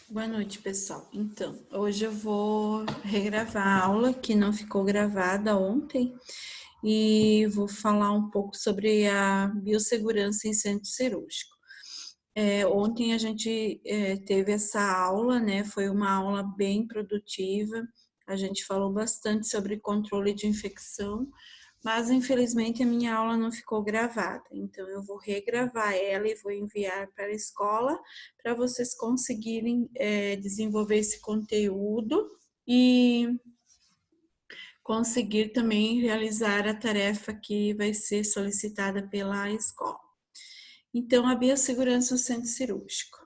Boa noite, pessoal. Então, hoje eu vou regravar a aula que não ficou gravada ontem e vou falar um pouco sobre a biossegurança em centro cirúrgico. Ontem a gente teve essa aula, né? Foi uma aula bem produtiva. A gente falou bastante sobre controle de infecção, mas infelizmente a minha aula não ficou gravada. Então eu vou regravar ela e vou enviar para a escola para vocês conseguirem desenvolver esse conteúdo e conseguir também realizar a tarefa que vai ser solicitada pela escola. Então, a biossegurança no centro cirúrgico.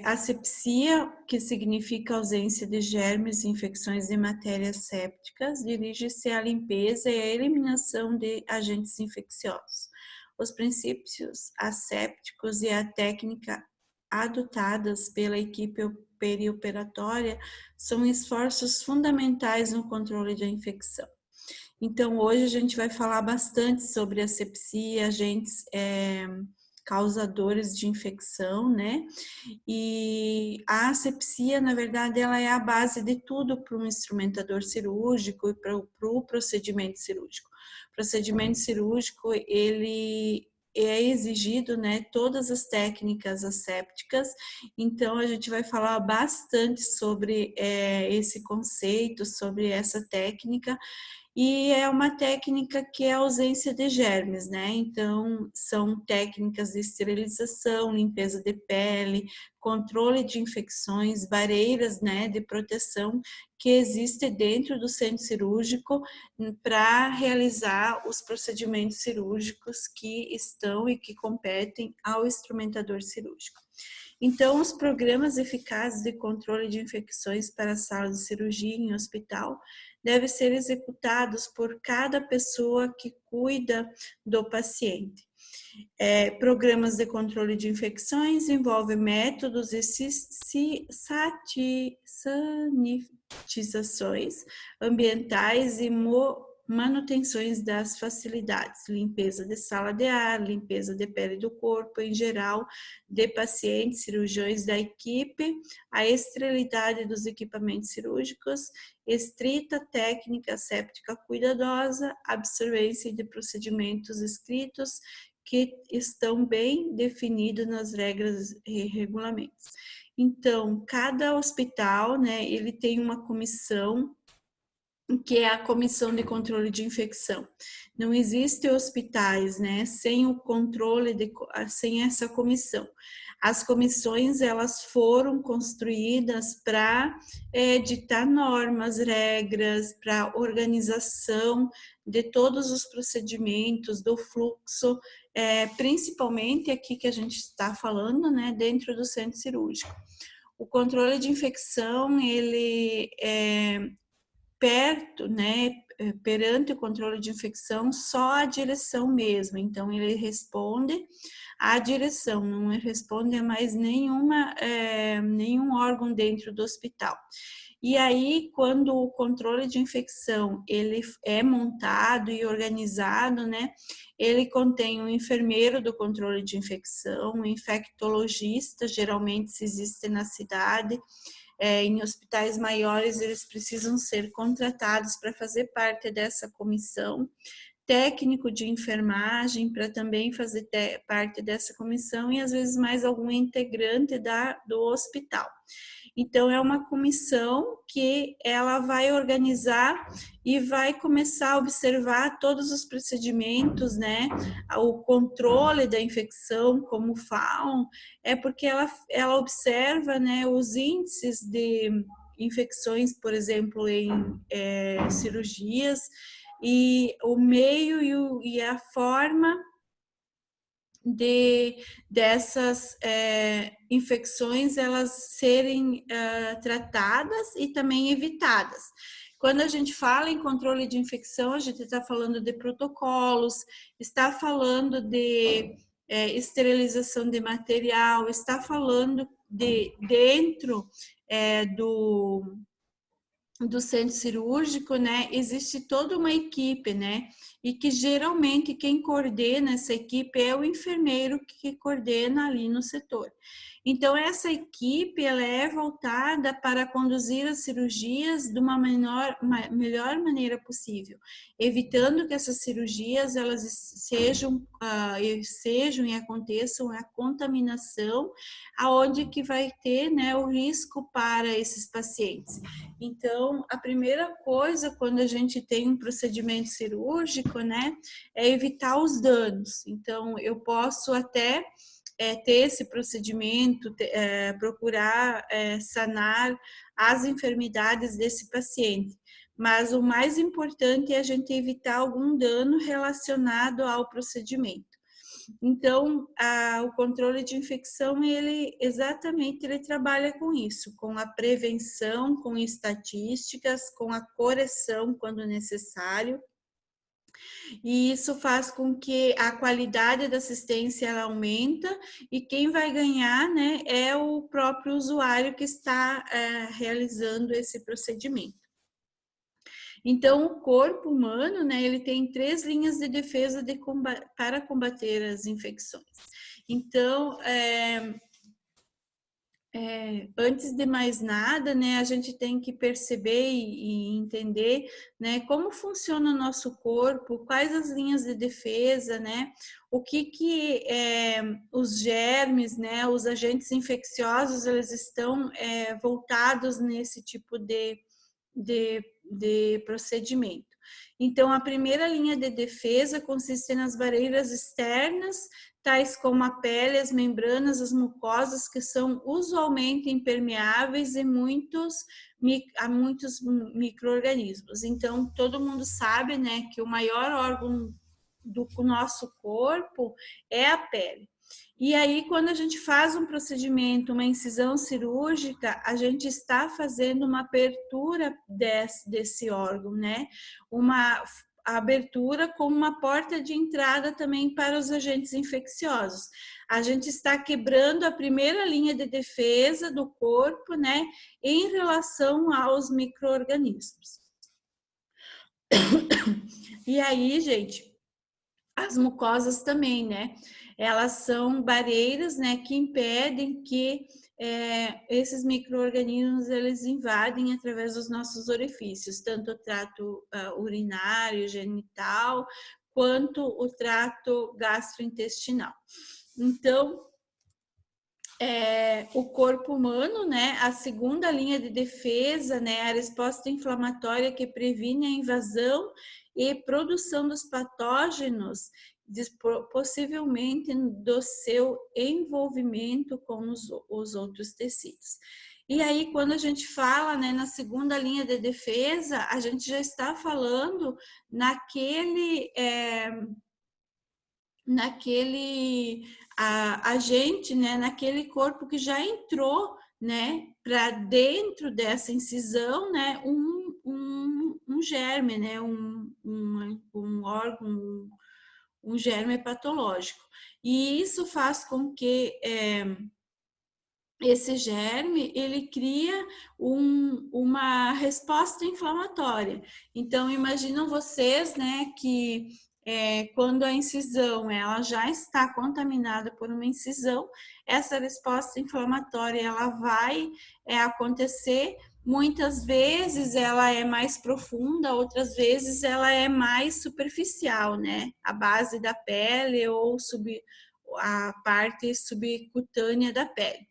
Asepsia, que significa ausência de germes e infecções de matérias sépticas, dirige-se à limpeza e à eliminação de agentes infecciosos. Os princípios assépticos e a técnica adotadas pela equipe perioperatória são esforços fundamentais no controle da infecção. Então, hoje a gente vai falar bastante sobre asepsia, agentes causadores de infecção, né? E a asepsia, na verdade, ela é a base de tudo para um instrumentador cirúrgico e para o procedimento cirúrgico. O procedimento cirúrgico, ele é exigido, né, todas as técnicas assépticas, então a gente vai falar bastante sobre esse conceito, sobre essa técnica, e é uma técnica que é a ausência de germes, né? Então, são técnicas de esterilização, limpeza de pele, controle de infecções, barreiras, né, de proteção que existe dentro do centro cirúrgico para realizar os procedimentos cirúrgicos que estão e que competem ao instrumentador cirúrgico. Então, os programas eficazes de controle de infecções para a sala de cirurgia em hospital devem ser executados por cada pessoa que cuida do paciente. Programas de controle de infecções envolvem métodos e sanitizações ambientais e manutenções das facilidades, limpeza de sala de ar, limpeza de pele do corpo em geral, de pacientes, cirurgiões da equipe, a esterilidade dos equipamentos cirúrgicos, estrita técnica séptica cuidadosa, absorvência de procedimentos escritos que estão bem definidos nas regras e regulamentos. Então, cada hospital, né, ele tem uma comissão que é a comissão de controle de infecção. Não existe hospitais, né, sem o controle sem essa comissão. As comissões, elas foram construídas para editar normas, regras, para organização de todos os procedimentos, do fluxo, principalmente aqui que a gente está falando, né, dentro do centro cirúrgico. O controle de infecção, ele perto, né, perante o controle de infecção, só a direção mesmo. Então, ele responde à direção, não responde a mais nenhum órgão dentro do hospital. E aí, quando o controle de infecção ele é montado e organizado, né, ele contém um enfermeiro do controle de infecção, um infectologista, geralmente se existe na cidade, em hospitais maiores, eles precisam ser contratados para fazer parte dessa comissão, técnico de enfermagem para também fazer parte dessa comissão e às vezes mais algum integrante do hospital. Então, é uma comissão que ela vai organizar e vai começar a observar todos os procedimentos, né? O controle da infecção, como falam, porque ela observa, né, os índices de infecções, por exemplo, em cirurgias, e o meio e a forma dessas infecções elas serem tratadas e também evitadas. Quando a gente fala em controle de infecção, a gente está falando de protocolos, está falando de esterilização de material, está falando de dentro do centro cirúrgico, né, existe toda uma equipe, né, e que geralmente quem coordena essa equipe é o enfermeiro que coordena ali no setor. Então, essa equipe ela é voltada para conduzir as cirurgias de uma melhor maneira possível, evitando que essas cirurgias elas sejam e aconteçam a contaminação, aonde que vai ter, né, o risco para esses pacientes. Então, a primeira coisa quando a gente tem um procedimento cirúrgico, né, é evitar os danos. Então, eu posso até ter esse procedimento, procurar sanar as enfermidades desse paciente. Mas o mais importante é a gente evitar algum dano relacionado ao procedimento. Então, o controle de infecção, ele trabalha com isso, com a prevenção, com estatísticas, com a correção quando necessário, e isso faz com que a qualidade da assistência ela aumenta, e quem vai ganhar, né, é o próprio usuário que está realizando esse procedimento. Então, o corpo humano, né, ele tem 3 linhas de defesa para combater as infecções. Então, antes de mais nada, né, a gente tem que perceber e entender, né, como funciona o nosso corpo, quais as linhas de defesa, né, o que os germes, né, os agentes infecciosos, eles estão voltados nesse tipo de procedimento. Então, a primeira linha de defesa consiste nas barreiras externas, tais como a pele, as membranas, as mucosas, que são usualmente impermeáveis a muitos micro-organismos. Então, todo mundo sabe, né, que o maior órgão do nosso corpo é a pele. E aí, quando a gente faz um procedimento, uma incisão cirúrgica, a gente está fazendo uma abertura desse órgão, né? Uma abertura como uma porta de entrada também para os agentes infecciosos. A gente está quebrando a primeira linha de defesa do corpo, né? Em relação aos micro-organismos. E aí, gente, as mucosas também, né? Elas são barreiras, né, que impedem que esses micro-organismos eles invadem através dos nossos orifícios, tanto o trato urinário, genital, quanto o trato gastrointestinal. Então, o corpo humano, né, a segunda linha de defesa, né, a resposta inflamatória que previne a invasão e produção dos patógenos, possivelmente do seu envolvimento com os outros tecidos. E aí, quando a gente fala, né, na segunda linha de defesa, a gente já está falando naquele agente, né, naquele corpo que já entrou, né, para dentro dessa incisão, né, um germe, né, um órgão, um germe patológico. E isso faz com que esse germe, ele cria uma resposta inflamatória. Então, imaginam vocês, né, que quando a incisão ela já está contaminada por uma incisão, essa resposta inflamatória ela vai acontecer. Muitas vezes ela é mais profunda, outras vezes ela é mais superficial, né? A base da pele ou a parte subcutânea da pele.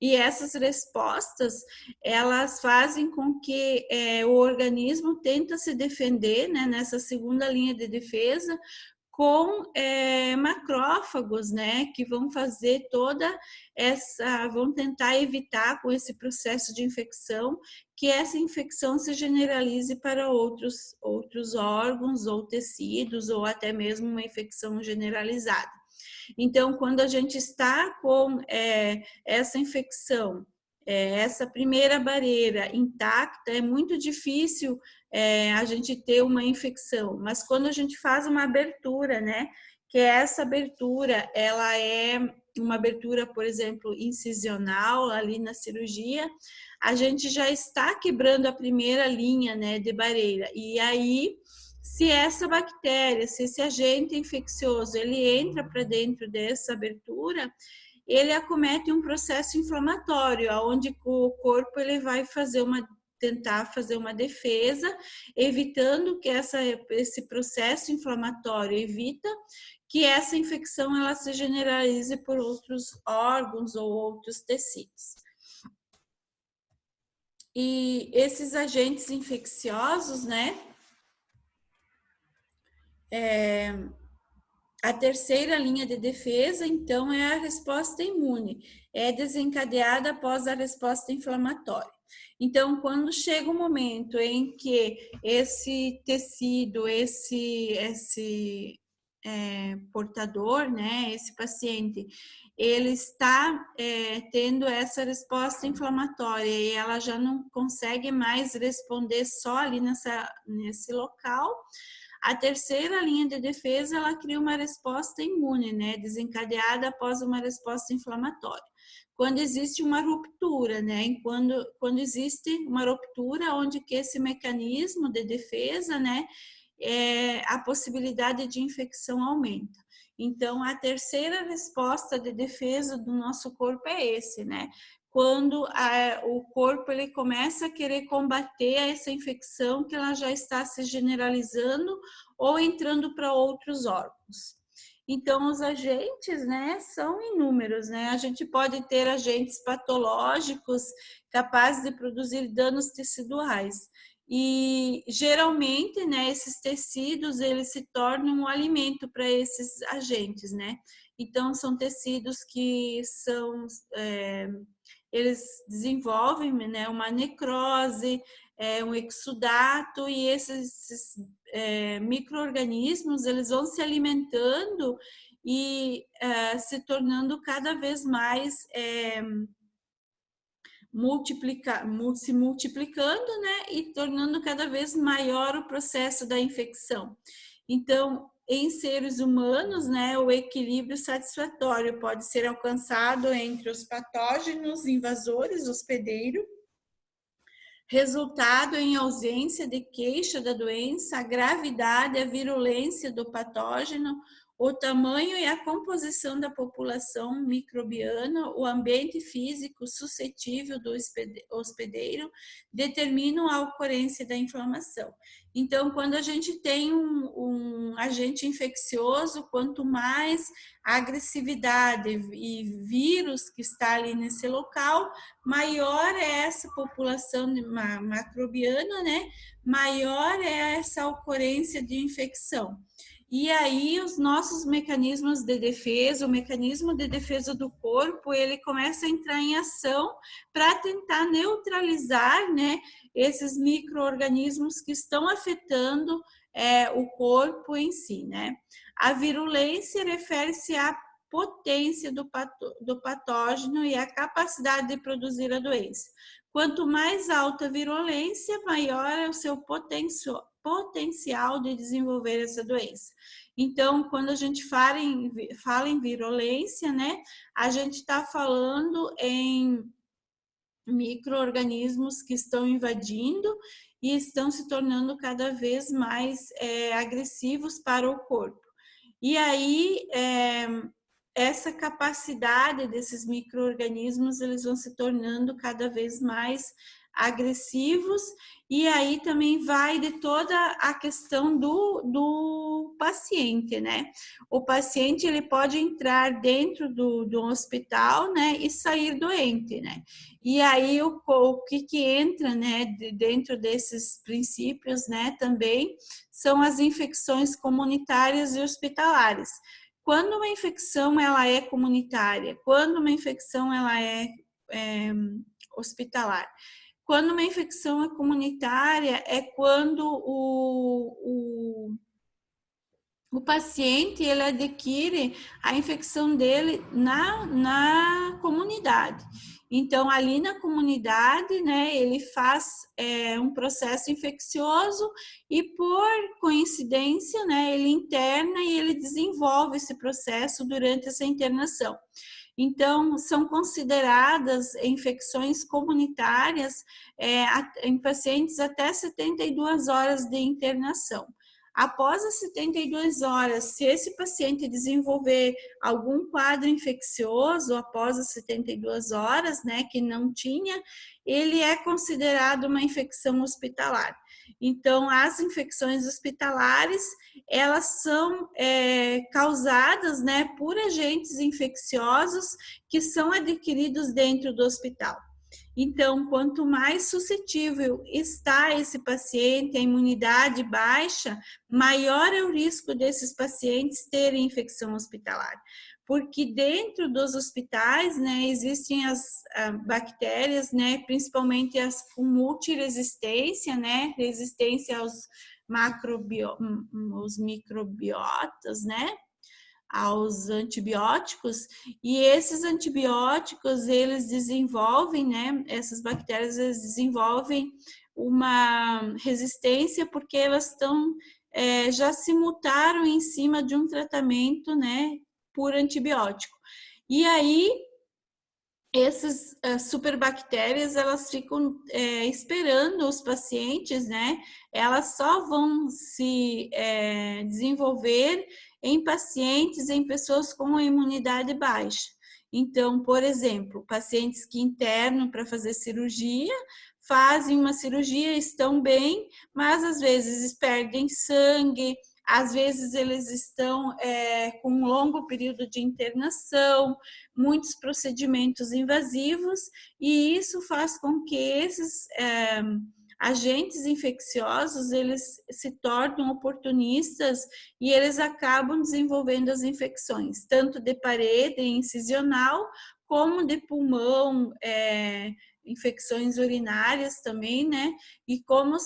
E essas respostas, elas fazem com que o organismo tenta se defender, né, nessa segunda linha de defesa, com macrófagos, né, que vão fazer vão tentar evitar com esse processo de infecção, que essa infecção se generalize para outros órgãos ou tecidos, ou até mesmo uma infecção generalizada. Então, quando a gente está com essa infecção, essa primeira barreira intacta, é muito difícil a gente ter uma infecção, mas quando a gente faz uma abertura, né, que essa abertura, ela é uma abertura, por exemplo, incisional ali na cirurgia, a gente já está quebrando a primeira linha, né, de barreira, e aí se essa bactéria, se esse agente infeccioso, ele entra para dentro dessa abertura, ele acomete um processo inflamatório, onde o corpo ele vai tentar fazer uma defesa, evitando que esse processo inflamatório evita que essa infecção ela se generalize por outros órgãos ou outros tecidos. E esses agentes infecciosos, né? A terceira linha de defesa, então, é a resposta imune. É desencadeada após a resposta inflamatória. Então, quando chega o momento em que esse tecido, esse portador, né, esse paciente, ele está tendo essa resposta inflamatória e ela já não consegue mais responder só ali nesse local, a terceira linha de defesa, ela cria uma resposta imune, né, desencadeada após uma resposta inflamatória. Quando existe uma ruptura, né, quando existe uma ruptura onde que esse mecanismo de defesa, né, a possibilidade de infecção aumenta. Então, a terceira resposta de defesa do nosso corpo é esse, né? Quando o corpo ele começa a querer combater essa infecção que ela já está se generalizando ou entrando para outros órgãos. Então, os agentes, né, são inúmeros, né? A gente pode ter agentes patológicos capazes de produzir danos teciduais. E geralmente, né, esses tecidos eles se tornam um alimento para esses agentes, né? Então são tecidos que eles desenvolvem, né, uma necrose, um exudato e esses micro-organismos eles vão se alimentando e se tornando cada vez mais se multiplicando, né, e tornando cada vez maior o processo da infecção. Então, em seres humanos, né, o equilíbrio satisfatório pode ser alcançado entre os patógenos invasores, hospedeiro, resultado em ausência de queixa da doença, a gravidade, a virulência do patógeno, o tamanho e a composição da população microbiana, o ambiente físico suscetível do hospedeiro determinam a ocorrência da inflamação. Então, quando a gente tem um agente infeccioso, quanto mais agressividade e vírus que está ali nesse local, maior é essa população macrobiana, né? Maior é essa ocorrência de infecção. E aí os nossos mecanismos de defesa, o mecanismo de defesa do corpo, ele começa a entrar em ação para tentar neutralizar, né, esses micro-organismos que estão afetando o corpo em si, né? A virulência refere-se à potência do patógeno e à capacidade de produzir a doença. Quanto mais alta a virulência, maior é o seu potencial de desenvolver essa doença. Então, quando a gente fala em virulência, né, a gente está falando em micro-organismos que estão invadindo e estão se tornando cada vez mais agressivos para o corpo. E aí, essa capacidade desses micro-organismos, eles vão se tornando cada vez mais agressivos, e aí também vai de toda a questão do paciente, né? O paciente, ele pode entrar dentro do hospital, né, e sair doente, né? E aí, o que entra, né, dentro desses princípios, né, também, são as infecções comunitárias e hospitalares. Quando uma infecção ela é comunitária, quando uma infecção ela é hospitalar. Quando uma infecção é comunitária, é quando o paciente ele adquire a infecção dele na comunidade. Então, ali na comunidade, né, ele faz um processo infeccioso e, por coincidência, né, ele interna e ele desenvolve esse processo durante essa internação. Então, são consideradas infecções comunitárias em pacientes até 72 horas de internação. Após as 72 horas, se esse paciente desenvolver algum quadro infeccioso após as 72 horas, né, que não tinha, ele é considerado uma infecção hospitalar. Então, as infecções hospitalares, elas são causadas, né, por agentes infecciosos que são adquiridos dentro do hospital. Então, quanto mais suscetível está esse paciente, a imunidade baixa, maior é o risco desses pacientes terem infecção hospitalar. Porque dentro dos hospitais, né, existem as bactérias, né, principalmente as com multiresistência, né, resistência aos os microbiotas, né, aos antibióticos, e esses antibióticos, eles desenvolvem, né, essas bactérias, eles desenvolvem uma resistência porque elas estão, já se mutaram em cima de um tratamento, né, por antibiótico. E aí, essas superbactérias, elas ficam esperando os pacientes, né? Elas só vão se desenvolver em pacientes, em pessoas com a imunidade baixa. Então, por exemplo, pacientes que internam para fazer cirurgia, fazem uma cirurgia, estão bem, mas às vezes perdem sangue, às vezes eles estão com um longo período de internação, muitos procedimentos invasivos, e isso faz com que esses agentes infecciosos, eles se tornam oportunistas e eles acabam desenvolvendo as infecções, tanto de parede incisional, como de pulmão, infecções urinárias também, né? E como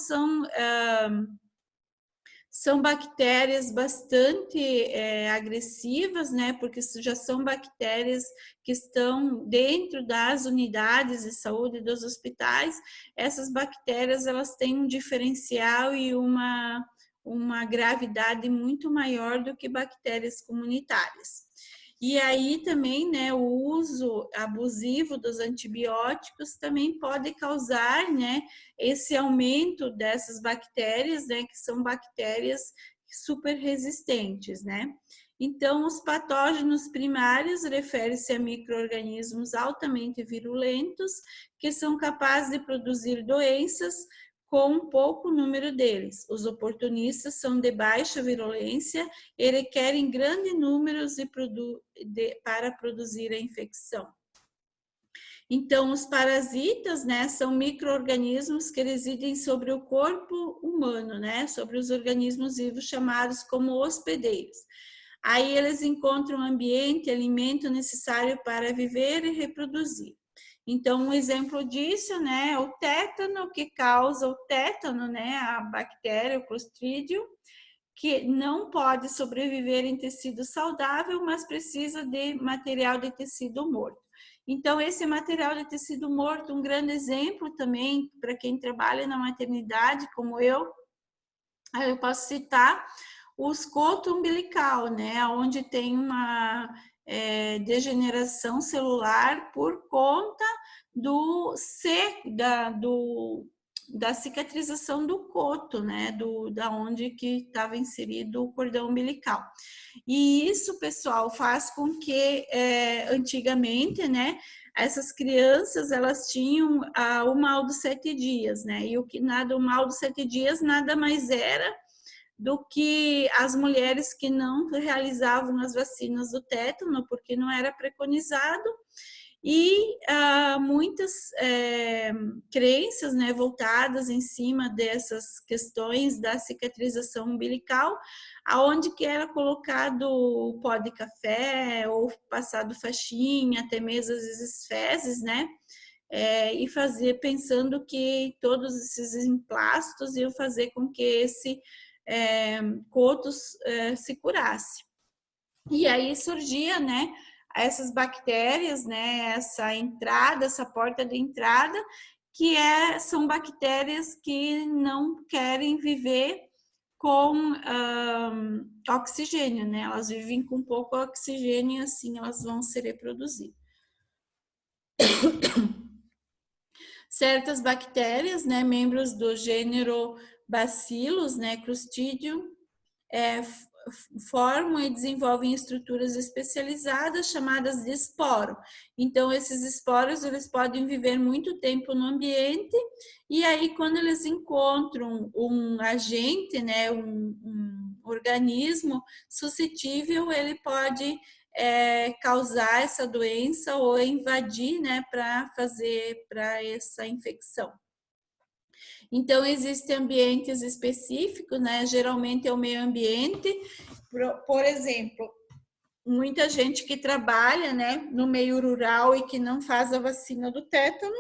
são bactérias bastante agressivas, né? Porque já são bactérias que estão dentro das unidades de saúde dos hospitais. Essas bactérias, elas têm um diferencial e uma gravidade muito maior do que bactérias comunitárias. E aí também, né, o uso abusivo dos antibióticos também pode causar, né, esse aumento dessas bactérias, né, que são bactérias super resistentes, né? Então, os patógenos primários refere-se a micro-organismos altamente virulentos que são capazes de produzir doenças com um pouco número deles. Os oportunistas são de baixa virulência e requerem grandes números para produzir a infecção. Então, os parasitas, né, são micro-organismos que residem sobre o corpo humano, né, sobre os organismos vivos chamados como hospedeiros. Aí eles encontram ambiente, alimento necessário para viver e reproduzir. Então, um exemplo disso, né, é o tétano, que causa o tétano, né, a bactéria, o Clostridium, que não pode sobreviver em tecido saudável, mas precisa de material de tecido morto. Então, esse material de tecido morto, um grande exemplo também para quem trabalha na maternidade, como eu posso citar o escoto umbilical, né, onde tem uma degeneração celular por conta da cicatrização do coto, né, da onde que estava inserido o cordão umbilical. E isso, pessoal, faz com que antigamente, né, essas crianças, elas tinham o mal dos 7 dias, né, e o mal dos 7 dias nada mais era do que as mulheres que não realizavam as vacinas do tétano, porque não era preconizado, e muitas crenças, né, voltadas em cima dessas questões da cicatrização umbilical, aonde que era colocado pó de café ou passado faixinha, até mesmo às vezes fezes, né, e fazer pensando que todos esses emplastos iam fazer com que esse cotos se curasse. E aí surgia, né, essas bactérias, né, essa entrada, essa porta de entrada, que são bactérias que não querem viver com oxigênio, né? Elas vivem com pouco oxigênio e assim elas vão se reproduzir. Certas bactérias, né, membros do gênero Bacillus, né, Clostridium, formam e desenvolvem estruturas especializadas chamadas de esporo. Então, esses esporos, eles podem viver muito tempo no ambiente e aí, quando eles encontram um agente, né, um organismo suscetível, ele pode causar essa doença ou invadir, né, para essa infecção. Então, existem ambientes específicos, né? Geralmente é o meio ambiente. Por exemplo, muita gente que trabalha, né, no meio rural e que não faz a vacina do tétano,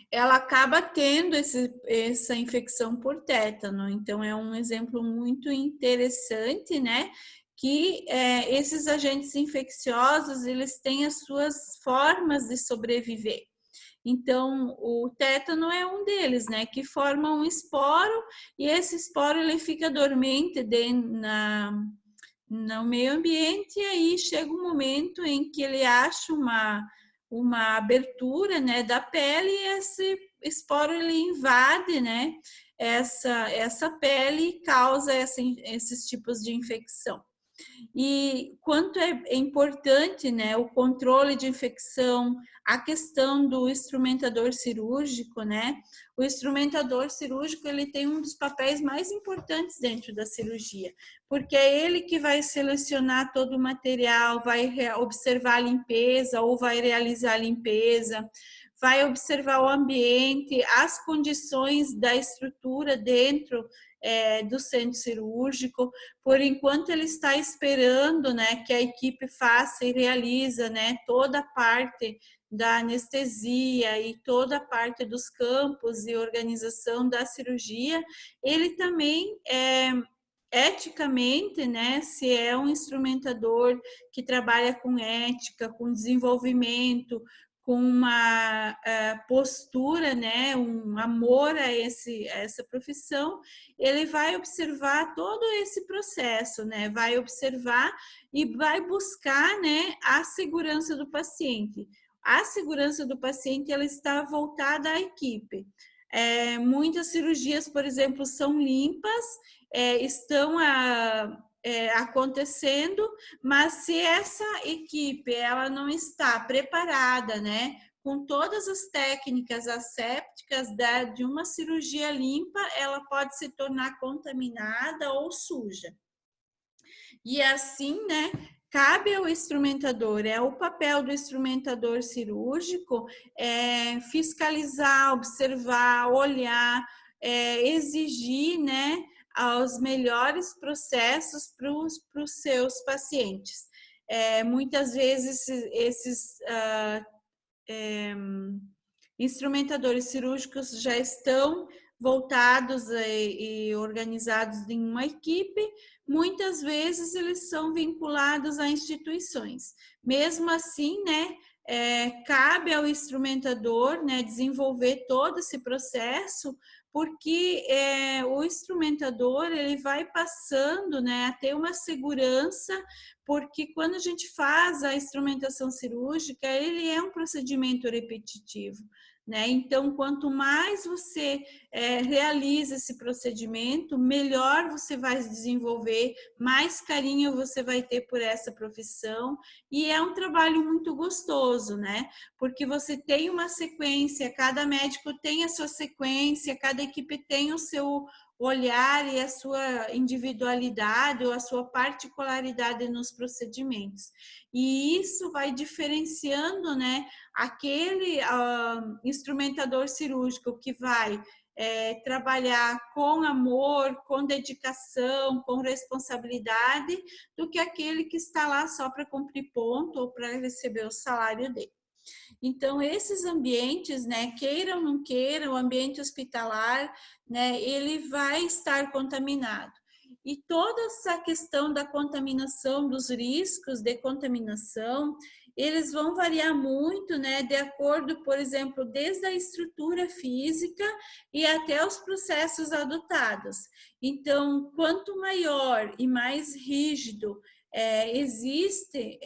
ela acaba tendo essa infecção por tétano. Então, é um exemplo muito interessante, né? Que esses agentes infecciosos, eles têm as suas formas de sobreviver. Então, o tétano é um deles, né? Que forma um esporo e esse esporo ele fica dormente no meio ambiente e aí chega um momento em que ele acha uma abertura, né, da pele e esse esporo ele invade, né, essa pele e causa esses tipos de infecção. E quanto é importante, né, o controle de infecção, a questão do instrumentador cirúrgico, né? O instrumentador cirúrgico, ele tem um dos papéis mais importantes dentro da cirurgia, porque é ele que vai selecionar todo o material, vai observar a limpeza ou vai realizar a limpeza, vai observar o ambiente, as condições da estrutura dentro do centro cirúrgico. Por enquanto ele está esperando, né, que a equipe faça e realiza, né, toda a parte da anestesia e toda a parte dos campos e organização da cirurgia, ele também eticamente, né, se é um instrumentador que trabalha com ética, com desenvolvimento, com uma postura, né, um amor a essa profissão, ele vai observar todo esse processo, né, vai observar e vai buscar, né, a segurança do paciente. A segurança do paciente, ela está voltada à equipe. Muitas cirurgias, por exemplo, são limpas, estão acontecendo, mas se essa equipe ela não está preparada, né, com todas as técnicas assépticas de uma cirurgia limpa, ela pode se tornar contaminada ou suja. E assim, né, cabe ao instrumentador, é o papel do instrumentador cirúrgico fiscalizar, observar, olhar, exigir, né, os melhores processos para os seus pacientes. Muitas vezes esses instrumentadores cirúrgicos já estão voltados e organizados em uma equipe, muitas vezes eles são vinculados a instituições. Mesmo assim, né, cabe ao instrumentador, né, desenvolver todo esse processo, porque o instrumentador ele vai passando, né, a ter uma segurança, porque quando a gente faz a instrumentação cirúrgica, ele é um procedimento repetitivo, né? Então, quanto mais você realiza esse procedimento, melhor você vai desenvolver, mais carinho você vai ter por essa profissão, e é um trabalho muito gostoso, né? Porque você tem uma sequência, cada médico tem a sua sequência, cada equipe tem o seu olhar e a sua individualidade ou a sua particularidade nos procedimentos. E isso vai diferenciando, né, aquele instrumentador cirúrgico que vai trabalhar com amor, com dedicação, com responsabilidade, do que aquele que está lá só para cumprir ponto ou para receber o salário dele. Então, esses ambientes, né, queiram ou não queiram, o ambiente hospitalar, né, ele vai estar contaminado. E toda essa questão da contaminação, dos riscos de contaminação, eles vão variar muito, né, de acordo, por exemplo, desde a estrutura física e até os processos adotados. Então, quanto maior e mais rígido existem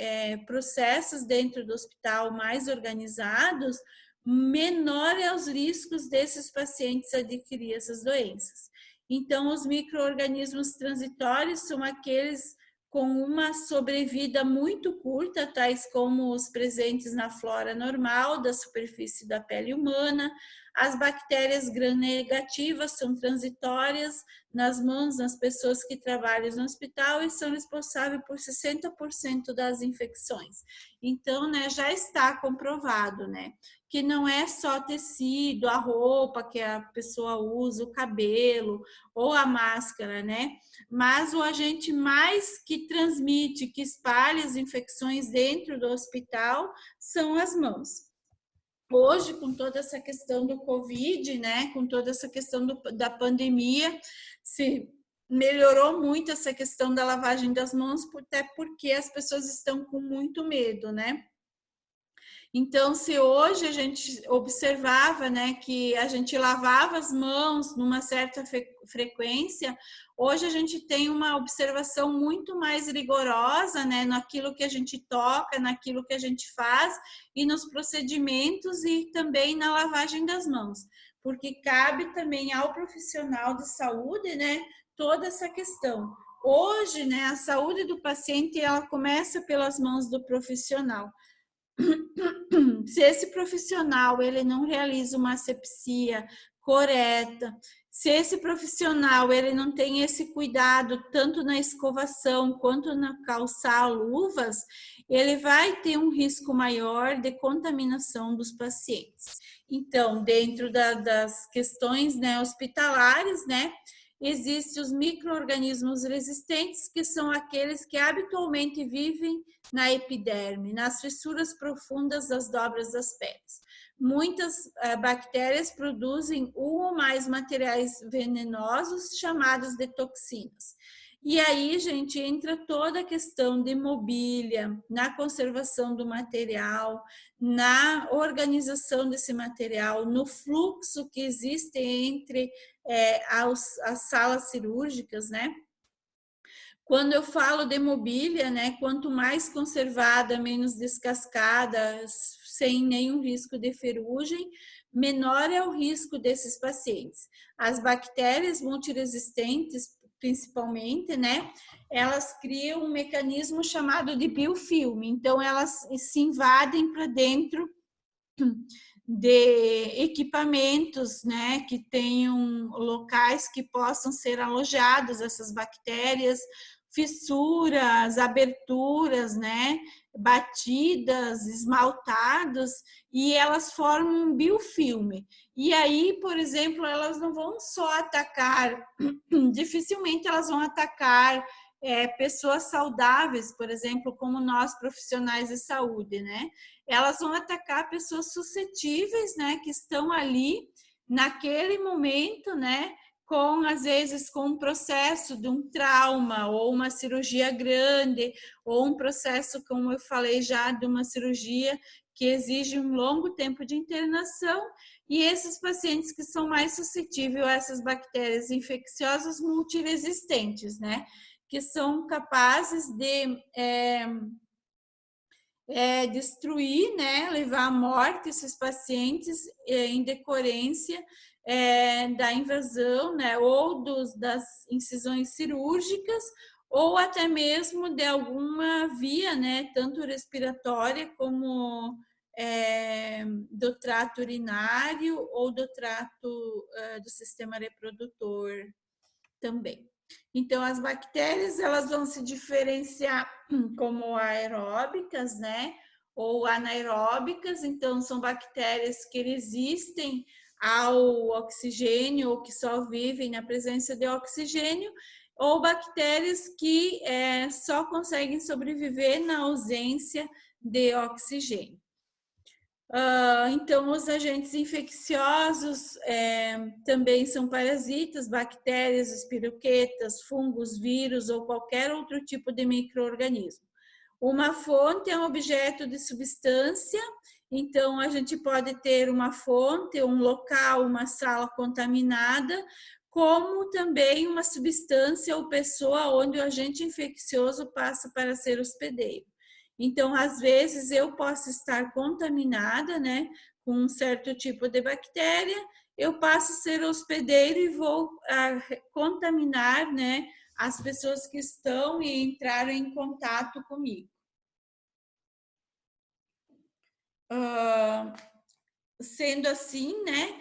processos dentro do hospital mais organizados, menor é os riscos desses pacientes adquirir essas doenças. Então, os micro-organismos transitórios são aqueles com uma sobrevida muito curta, tais como os presentes na flora normal da superfície da pele humana. As bactérias gram-negativas são transitórias nas mãos das pessoas que trabalham no hospital e são responsáveis por 60% das infecções. Então, né, já está comprovado, né, que não é só tecido, a roupa que a pessoa usa, o cabelo ou a máscara, né, mas o agente mais que transmite, que espalha as infecções dentro do hospital são as mãos. Hoje, com toda essa questão do Covid, né, com toda essa questão da pandemia, se melhorou muito essa questão da lavagem das mãos, até porque as pessoas estão com muito medo, né? Então, se hoje a gente observava, né, que a gente lavava as mãos numa certa frequência, hoje a gente tem uma observação muito mais rigorosa, né, naquilo que a gente toca, naquilo que a gente faz e nos procedimentos e também na lavagem das mãos, porque cabe também ao profissional de saúde, né, toda essa questão. Hoje, né, a saúde do paciente ela começa pelas mãos do profissional. Se esse profissional ele não realiza uma asepsia correta, se esse profissional ele não tem esse cuidado tanto na escovação quanto na calçar luvas, ele vai ter um risco maior de contaminação dos pacientes. Então, dentro das questões, né, hospitalares, né, existem os micro-organismos resistentes, que são aqueles que habitualmente vivem na epiderme, nas fissuras profundas das dobras das peles. Muitas bactérias produzem um ou mais materiais venenosos chamados de toxinas. E aí, gente, entra toda a questão de mobília, na conservação do material, na organização desse material, no fluxo que existe entre as salas cirúrgicas, né? Quando eu falo de mobília, né, quanto mais conservada, menos descascada, sem nenhum risco de ferrugem, menor é o risco desses pacientes. As bactérias multiresistentes, principalmente, né, elas criam um mecanismo chamado de biofilme. Então, elas se invadem para dentro de equipamentos, né, que tenham locais que possam ser alojados essas bactérias, fissuras, aberturas, né, batidas, esmaltados, e elas formam um biofilme. E aí, por exemplo, elas não vão só atacar, dificilmente elas vão atacar pessoas saudáveis, por exemplo, como nós profissionais de saúde, né? Elas vão atacar pessoas suscetíveis, né, que estão ali naquele momento, né, com às vezes com um processo de um trauma ou uma cirurgia grande ou um processo, como eu falei já, de uma cirurgia que exige um longo tempo de internação, e esses pacientes que são mais suscetíveis a essas bactérias infecciosas multiresistentes, né, que são capazes de destruir, né, levar à morte esses pacientes em decorrência da invasão, né, ou das incisões cirúrgicas, ou até mesmo de alguma via, né, tanto respiratória como do trato urinário ou do trato do sistema reprodutor também. Então, as bactérias, elas vão se diferenciar como aeróbicas, né? Ou anaeróbicas. Então, são bactérias que resistem ao oxigênio ou que só vivem na presença de oxigênio, ou bactérias que só conseguem sobreviver na ausência de oxigênio. Então, os agentes infecciosos também são parasitas, bactérias, espiroquetas, fungos, vírus ou qualquer outro tipo de micro-organismo. Uma fonte é um objeto de substância, então a gente pode ter uma fonte, um local, uma sala contaminada, como também uma substância ou pessoa onde o agente infeccioso passa para ser hospedeiro. Então, às vezes, eu posso estar contaminada, né, com um certo tipo de bactéria, eu passo a ser hospedeiro e vou contaminar, né, as pessoas que estão e entraram em contato comigo. Sendo assim, né,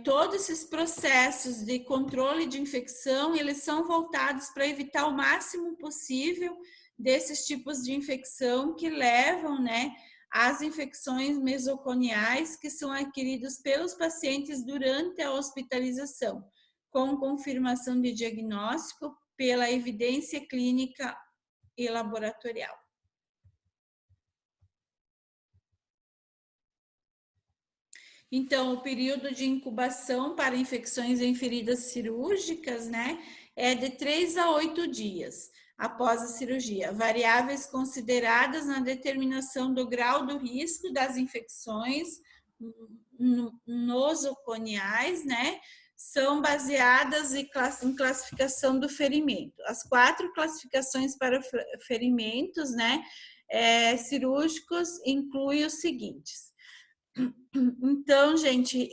todos esses processos de controle de infecção, eles são voltados para evitar o máximo possível desses tipos de infecção que levam, né, às infecções mesoconiais que são adquiridas pelos pacientes durante a hospitalização, com confirmação de diagnóstico pela evidência clínica e laboratorial. Então, o período de incubação para infecções em feridas cirúrgicas, né, é de 3 a 8 dias após a cirurgia, variáveis consideradas na determinação do grau do risco das infecções nosoconiais, né, são baseadas em classificação do ferimento. As 4 classificações para ferimentos, né, cirúrgicos incluem os seguintes. Então, gente,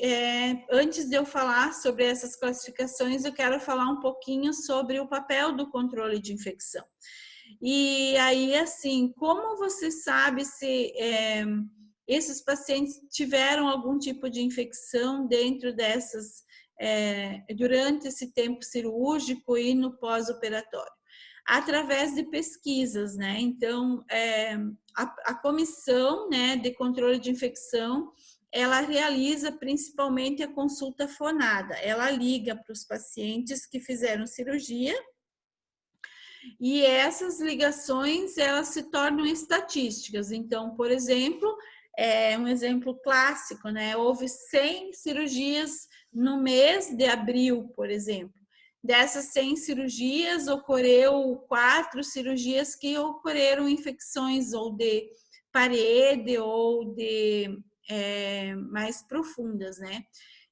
antes de eu falar sobre essas classificações, eu quero falar um pouquinho sobre o papel do controle de infecção. E aí, assim, como você sabe se esses pacientes tiveram algum tipo de infecção dentro dessas, durante esse tempo cirúrgico e no pós-operatório? Através de pesquisas, né? Então, a comissão, né, de controle de infecção, ela realiza principalmente a consulta fonada. Ela liga para os pacientes que fizeram cirurgia e essas ligações, elas se tornam estatísticas. Então, por exemplo, um exemplo clássico, né? Houve 100 cirurgias no mês de abril, por exemplo. Dessas 100 cirurgias, ocorreu 4 cirurgias que ocorreram infecções ou de parede ou de mais profundas, né?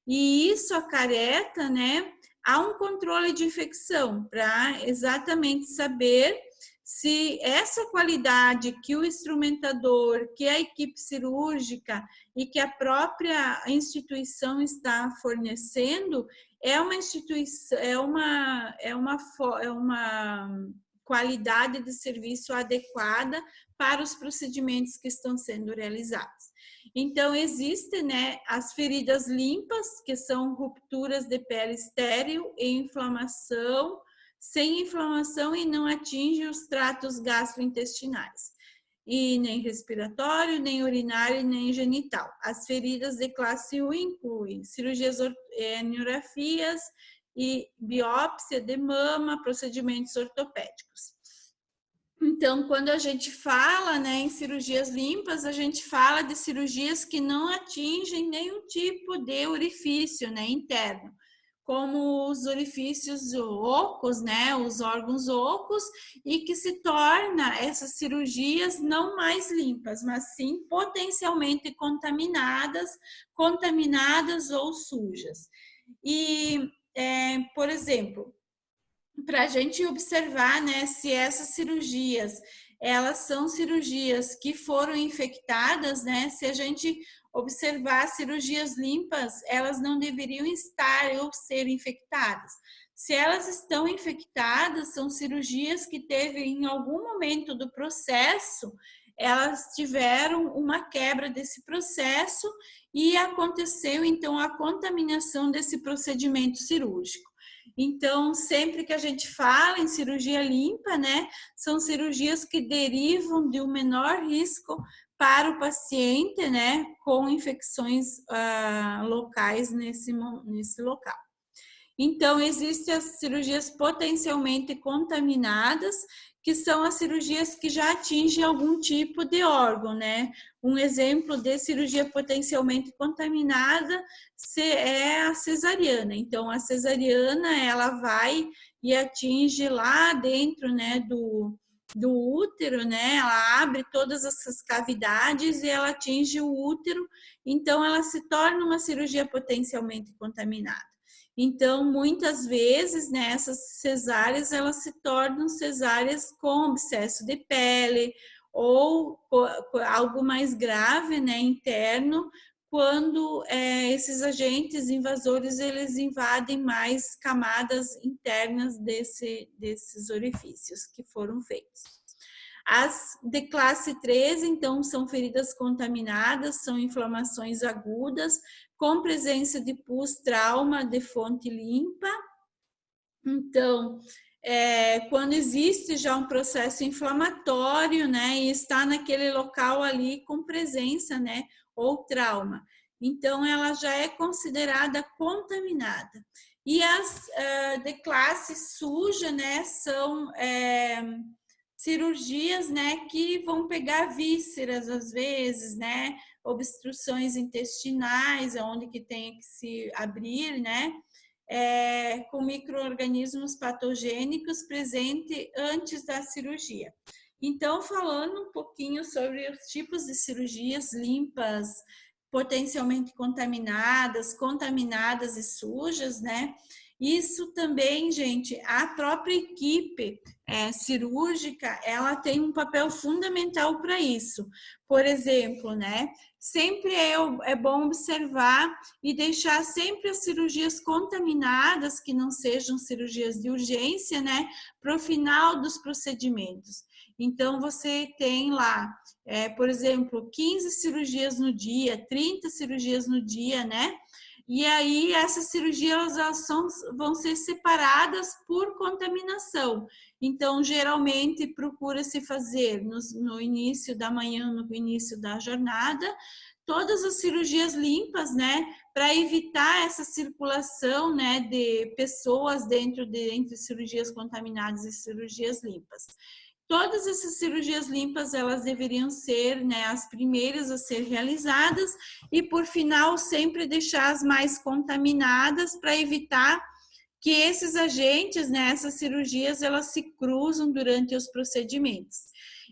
E isso acarreta, né, a um controle de infecção para exatamente saber se essa qualidade que o instrumentador, que a equipe cirúrgica e que a própria instituição está fornecendo é uma instituição, é uma qualidade de serviço adequada para os procedimentos que estão sendo realizados. Então, existem, né, as feridas limpas, que são rupturas de pele estéril e inflamação, sem inflamação e não atinge os tratos gastrointestinais, e nem respiratório, nem urinário, nem genital. As feridas de classe 1 incluem cirurgias, aniografias e biópsia de mama, procedimentos ortopédicos. Então, quando a gente fala, né, em cirurgias limpas, a gente fala de cirurgias que não atingem nenhum tipo de orifício, né, interno, como os orifícios ocos, né, os órgãos ocos, e que se torna essas cirurgias não mais limpas, mas sim potencialmente contaminadas ou sujas. E, por exemplo, para a gente observar, né, se essas cirurgias, elas são cirurgias que foram infectadas, né, se a gente observar cirurgias limpas, elas não deveriam estar ou ser infectadas. Se elas estão infectadas, são cirurgias que teve em algum momento do processo, elas tiveram uma quebra desse processo e aconteceu então a contaminação desse procedimento cirúrgico. Então, sempre que a gente fala em cirurgia limpa, né, são cirurgias que derivam de um menor risco para o paciente, né, com infecções locais nesse local. Então, existem as cirurgias potencialmente contaminadas, que são as cirurgias que já atingem algum tipo de órgão, né? Um exemplo de cirurgia potencialmente contaminada é a cesariana. Então, a cesariana, ela vai e atinge lá dentro, né, do útero, né? Ela abre todas essas cavidades e ela atinge o útero. Então, ela se torna uma cirurgia potencialmente contaminada. Então, muitas vezes, né, essas cesáreas, elas se tornam cesáreas com abscesso de pele ou algo mais grave, né, interno, quando esses agentes invasores eles invadem mais camadas internas desses orifícios que foram feitos. As de classe 3, então, são feridas contaminadas, são inflamações agudas, com presença de pus, trauma de fonte limpa. Então, quando existe já um processo inflamatório, né, e está naquele local ali com presença, né, ou trauma. Então, ela já é considerada contaminada. E as de classe suja, né, são cirurgias, né, que vão pegar vísceras às vezes, né, obstruções intestinais, onde que tem que se abrir, né, com micro-organismos patogênicos presentes antes da cirurgia. Então, falando um pouquinho sobre os tipos de cirurgias limpas, potencialmente contaminadas e sujas, né? Isso também, gente, a própria equipe cirúrgica, ela tem um papel fundamental para isso. Por exemplo, né? Sempre é bom observar e deixar sempre as cirurgias contaminadas, que não sejam cirurgias de urgência, né? Para o final dos procedimentos. Então, você tem lá, por exemplo, 15 cirurgias no dia, 30 cirurgias no dia, né? E aí, essas cirurgias vão ser separadas por contaminação. Então, geralmente, procura-se fazer no início da manhã, no início da jornada, todas as cirurgias limpas, né? Para evitar essa circulação, né, de pessoas entre cirurgias contaminadas e cirurgias limpas. Todas essas cirurgias limpas, elas deveriam ser, né, as primeiras a ser realizadas e, por final, sempre deixar as mais contaminadas para evitar que esses agentes, né, essas cirurgias, elas se cruzam durante os procedimentos.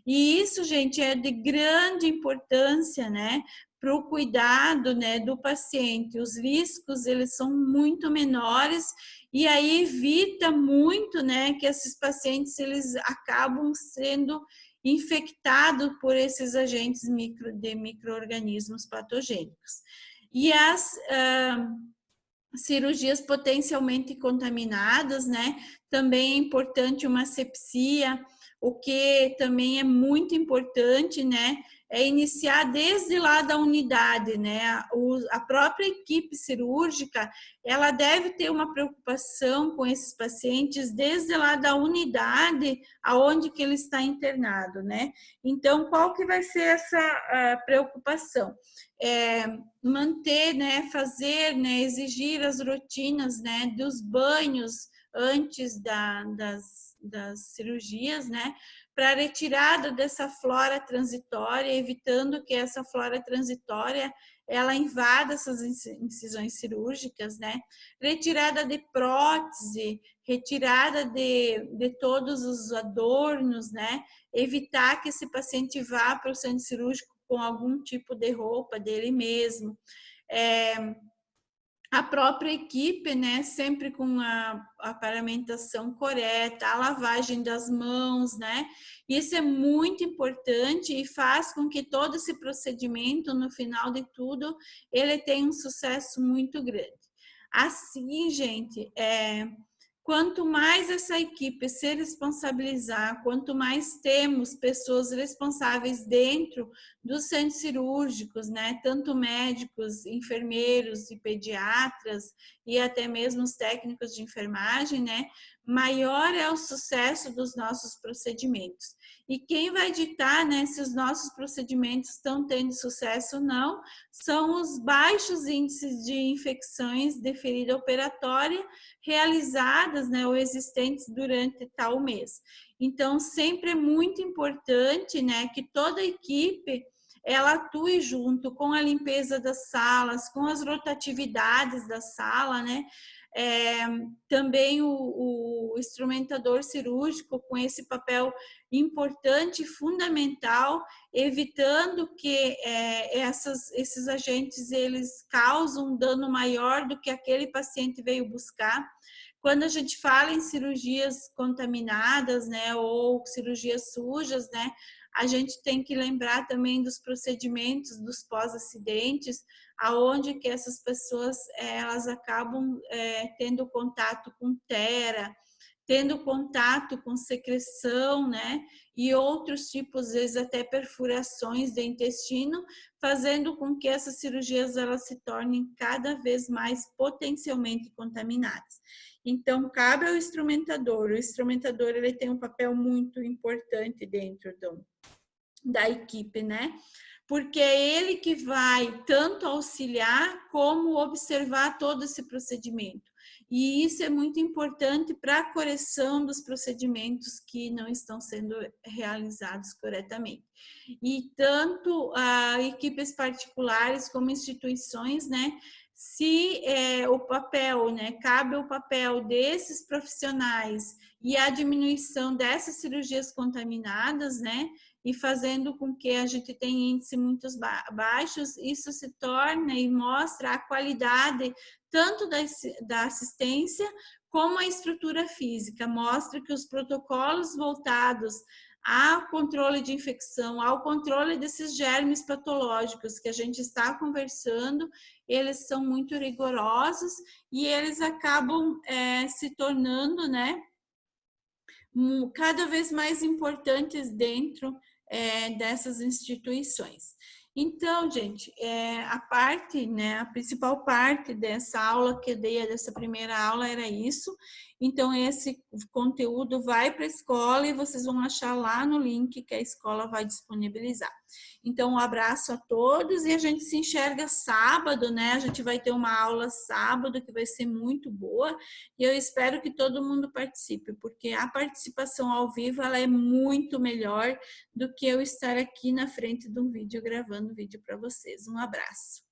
E isso, gente, é de grande importância, né, para o cuidado, né, do paciente. Os riscos, eles são muito menores e aí evita muito, né, que esses pacientes, eles acabam sendo infectados por esses agentes de micro-organismos patogênicos. E as cirurgias potencialmente contaminadas, né? Também é importante uma asepsia, o que também é muito importante, né? É iniciar desde lá da unidade, né? A própria equipe cirúrgica, ela deve ter uma preocupação com esses pacientes desde lá da unidade aonde que ele está internado, né? Então, qual que vai ser essa preocupação? Manter, né, fazer, né, exigir as rotinas, né, dos banhos antes das cirurgias, né, para retirada dessa flora transitória, evitando que essa flora transitória ela invada essas incisões cirúrgicas, né, retirada de prótese, retirada de todos os adornos, né, evitar que esse paciente vá para o centro cirúrgico com algum tipo de roupa dele mesmo. A própria equipe, né, sempre com a paramentação correta, a lavagem das mãos, né, isso é muito importante e faz com que todo esse procedimento, no final de tudo, ele tenha um sucesso muito grande. Assim, gente, quanto mais essa equipe se responsabilizar, quanto mais temos pessoas responsáveis dentro dos centros cirúrgicos, né, tanto médicos, enfermeiros e pediatras e até mesmo os técnicos de enfermagem, né, maior é o sucesso dos nossos procedimentos. E quem vai ditar, né, se os nossos procedimentos estão tendo sucesso ou não, são os baixos índices de infecções de ferida operatória realizadas, né, ou existentes durante tal mês. Então, sempre é muito importante, né, que toda a equipe ela atue junto com a limpeza das salas, com as rotatividades da sala, né? Também o instrumentador cirúrgico com esse papel importante, fundamental, evitando que esses agentes eles causam um dano maior do que aquele paciente veio buscar. Quando a gente fala em cirurgias contaminadas, né, ou cirurgias sujas, né, A gente tem que lembrar também dos procedimentos dos pós-acidentes, aonde que essas pessoas elas acabam tendo contato com tera, tendo contato com secreção, né? E outros tipos, às vezes até perfurações do intestino, fazendo com que essas cirurgias elas se tornem cada vez mais potencialmente contaminadas. Então, cabe ao instrumentador. O instrumentador ele tem um papel muito importante dentro da equipe, né? Porque é ele que vai tanto auxiliar como observar todo esse procedimento. E isso é muito importante para a correção dos procedimentos que não estão sendo realizados corretamente. E tanto equipes particulares como instituições, né? Se o papel, né, cabe o papel desses profissionais e a diminuição dessas cirurgias contaminadas, né? E fazendo com que a gente tenha índices muito baixos, isso se torna e mostra a qualidade tanto da assistência como a estrutura física, mostra que os protocolos voltados ao controle de infecção, ao controle desses germes patológicos que a gente está conversando, eles são muito rigorosos e eles acabam se tornando, né, cada vez mais importantes dentro dessas instituições. Então, gente, a parte, né, a principal parte dessa aula que eu dei, dessa primeira aula, era isso. Então, esse conteúdo vai para a escola e vocês vão achar lá no link que a escola vai disponibilizar. Então, um abraço a todos e a gente se enxerga sábado, né? A gente vai ter uma aula sábado que vai ser muito boa e eu espero que todo mundo participe, porque a participação ao vivo ela é muito melhor do que eu estar aqui na frente de um vídeo gravando vídeo para vocês. Um abraço.